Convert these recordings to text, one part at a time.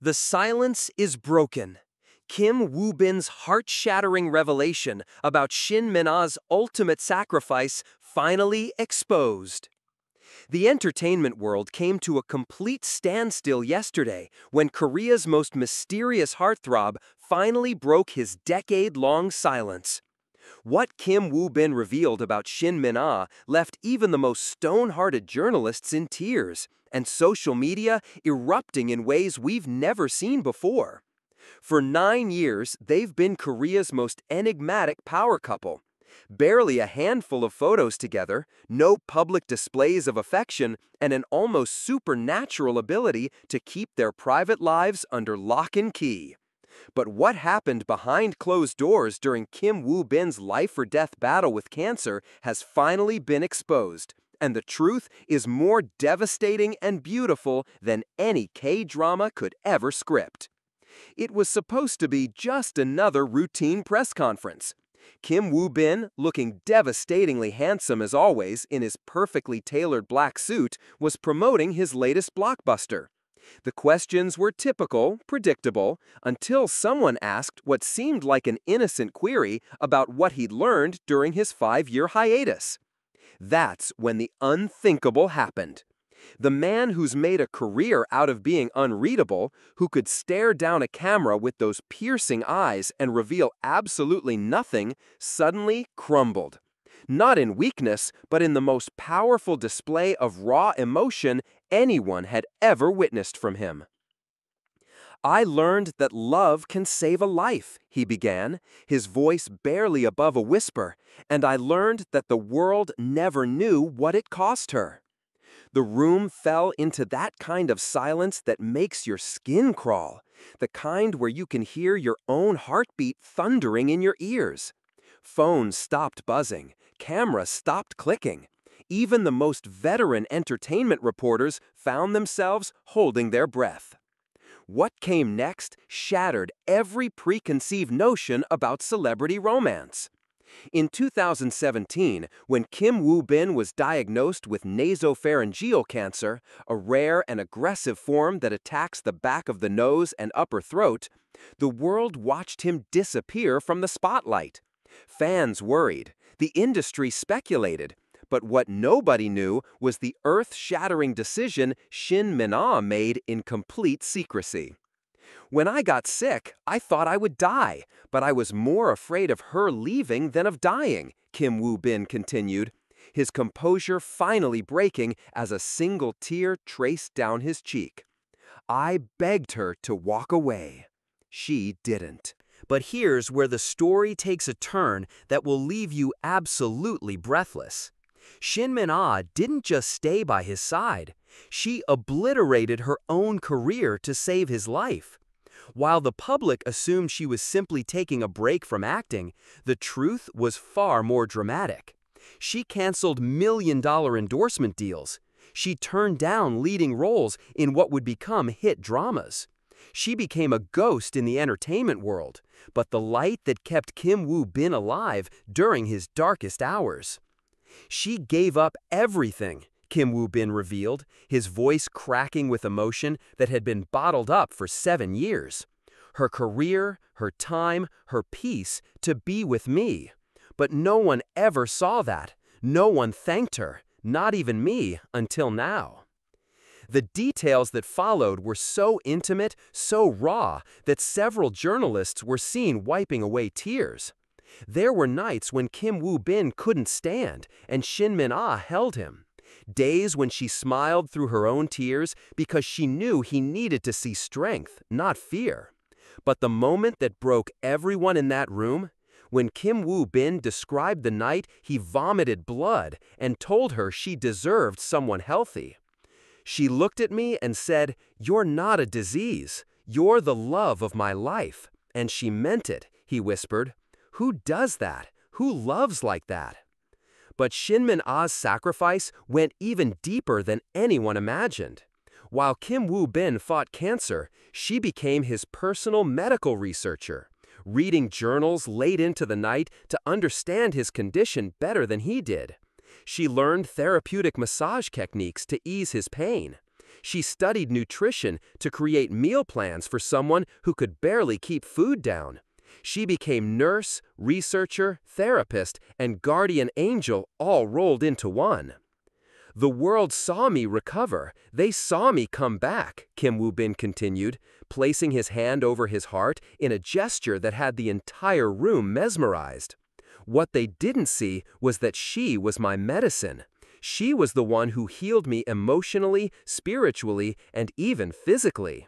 The silence is broken. Kim Woo-bin's heart-shattering revelation about Shin Min Ah's ultimate sacrifice finally exposed. The entertainment world came to a complete standstill yesterday when Korea's most mysterious heartthrob finally broke his decade-long silence. What Kim Woo-bin revealed about Shin Min Ah left even the most stone-hearted journalists in tears, and social media erupting in ways we've never seen before. For 9 years, they've been Korea's most enigmatic power couple. Barely a handful of photos together, no public displays of affection, and an almost supernatural ability to keep their private lives under lock and key. But what happened behind closed doors during Kim Woo-bin's life-or-death battle with cancer has finally been exposed, and the truth is more devastating and beautiful than any K-drama could ever script. It was supposed to be just another routine press conference. Kim Woo-bin, looking devastatingly handsome as always in his perfectly tailored black suit, was promoting his latest blockbuster. The questions were typical, predictable, until someone asked what seemed like an innocent query about what he'd learned during his 5-year hiatus. That's when the unthinkable happened. The man who's made a career out of being unreadable, who could stare down a camera with those piercing eyes and reveal absolutely nothing, suddenly crumbled. Not in weakness, but in the most powerful display of raw emotion anyone had ever witnessed from him. "I learned that love can save a life," he began, his voice barely above a whisper, "and I learned that the world never knew what it cost her." The room fell into that kind of silence that makes your skin crawl, the kind where you can hear your own heartbeat thundering in your ears. Phones stopped buzzing, cameras stopped clicking. Even the most veteran entertainment reporters found themselves holding their breath. What came next shattered every preconceived notion about celebrity romance. In 2017, when Kim Woo-bin was diagnosed with nasopharyngeal cancer, a rare and aggressive form that attacks the back of the nose and upper throat, the world watched him disappear from the spotlight. Fans worried, the industry speculated, but what nobody knew was the earth-shattering decision Shin Min Ah made in complete secrecy. "When I got sick, I thought I would die, but I was more afraid of her leaving than of dying," Kim Woo-bin continued, his composure finally breaking as a single tear traced down his cheek. "I begged her to walk away. She didn't." But here's where the story takes a turn that will leave you absolutely breathless. Shin Min Ah didn't just stay by his side. She obliterated her own career to save his life. While the public assumed she was simply taking a break from acting, the truth was far more dramatic. She canceled million-dollar endorsement deals. She turned down leading roles in what would become hit dramas. She became a ghost in the entertainment world, but the light that kept Kim Woo-bin alive during his darkest hours. She gave up everything, Kim Woo-bin revealed, his voice cracking with emotion that had been bottled up for 7 years. Her career, her time, her peace to be with me. But no one ever saw that. No one thanked her, not even me, until now. The details that followed were so intimate, so raw, that several journalists were seen wiping away tears. There were nights when Kim Woo-bin couldn't stand, and Shin Min Ah held him. Days when she smiled through her own tears because she knew he needed to see strength, not fear. But the moment that broke everyone in that room, when Kim Woo-bin described the night he vomited blood and told her she deserved someone healthy. She looked at me and said, "You're not a disease. You're the love of my life." And she meant it, he whispered. Who does that? Who loves like that? But Shin Min Ah's sacrifice went even deeper than anyone imagined. While Kim Woo-bin fought cancer, she became his personal medical researcher, reading journals late into the night to understand his condition better than he did. She learned therapeutic massage techniques to ease his pain. She studied nutrition to create meal plans for someone who could barely keep food down. She became nurse, researcher, therapist, and guardian angel all rolled into one. The world saw me recover. They saw me come back, Kim Woo-bin continued, placing his hand over his heart in a gesture that had the entire room mesmerized. What they didn't see was that she was my medicine. She was the one who healed me emotionally, spiritually, and even physically.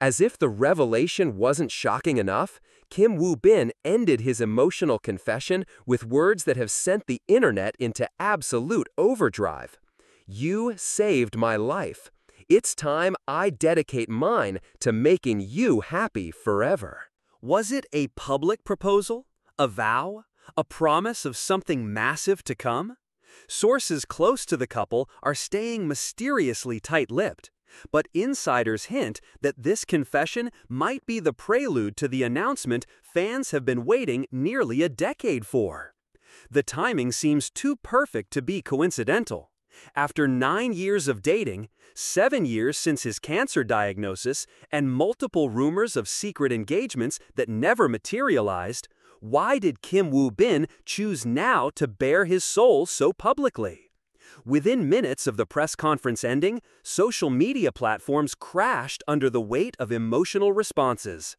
As if the revelation wasn't shocking enough, Kim Woo-bin ended his emotional confession with words that have sent the internet into absolute overdrive. "You saved my life. It's time I dedicate mine to making you happy forever." Was it a public proposal? A vow? A promise of something massive to come? Sources close to the couple are staying mysteriously tight-lipped, but insiders hint that this confession might be the prelude to the announcement fans have been waiting nearly a decade for. The timing seems too perfect to be coincidental. After 9 years of dating, 7 years since his cancer diagnosis, and multiple rumors of secret engagements that never materialized, why did Kim Woo-bin choose now to bare his soul so publicly? Within minutes of the press conference ending, social media platforms crashed under the weight of emotional responses.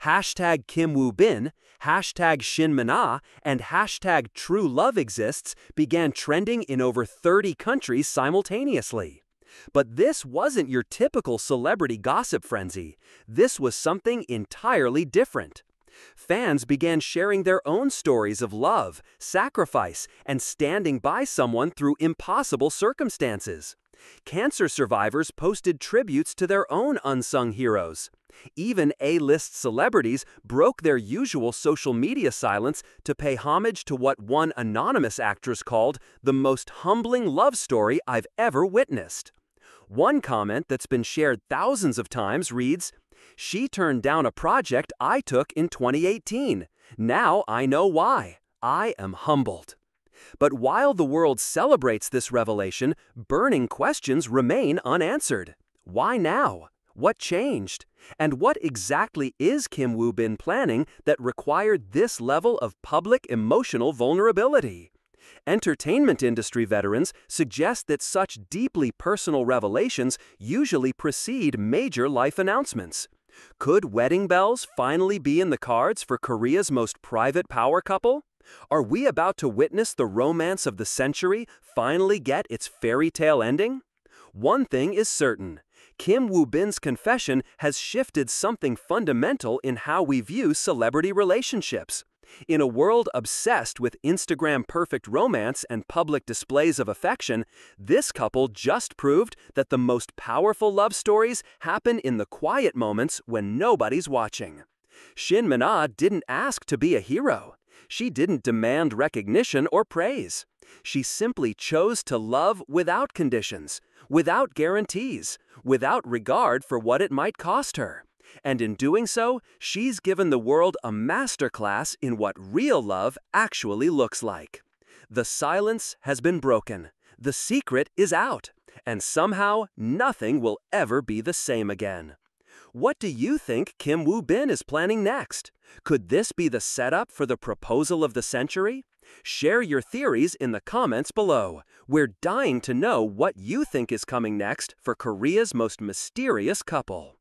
Hashtag Kim Woo-bin, hashtag Shin Min Ah, and hashtag True Love Exists began trending in over 30 countries simultaneously. But this wasn't your typical celebrity gossip frenzy. This was something entirely different. Fans began sharing their own stories of love, sacrifice, and standing by someone through impossible circumstances. Cancer survivors posted tributes to their own unsung heroes. Even A-list celebrities broke their usual social media silence to pay homage to what one anonymous actress called the most humbling love story I've ever witnessed. One comment that's been shared thousands of times reads, "She turned down a project I took in 2018. Now I know why. I am humbled." But while the world celebrates this revelation, burning questions remain unanswered. Why now? What changed? And what exactly is Kim Woo-bin planning that required this level of public emotional vulnerability? Entertainment industry veterans suggest that such deeply personal revelations usually precede major life announcements. Could wedding bells finally be in the cards for Korea's most private power couple? Are we about to witness the romance of the century finally get its fairy tale ending? One thing is certain. Kim Woo-bin's confession has shifted something fundamental in how we view celebrity relationships. In a world obsessed with Instagram-perfect romance and public displays of affection, this couple just proved that the most powerful love stories happen in the quiet moments when nobody's watching. Shin Min Ah didn't ask to be a hero. She didn't demand recognition or praise. She simply chose to love without conditions, without guarantees, without regard for what it might cost her. And in doing so, she's given the world a masterclass in what real love actually looks like. The silence has been broken. The secret is out. And somehow, nothing will ever be the same again. What do you think Kim Woo-bin is planning next? Could this be the setup for the proposal of the century? Share your theories in the comments below. We're dying to know what you think is coming next for Korea's most mysterious couple.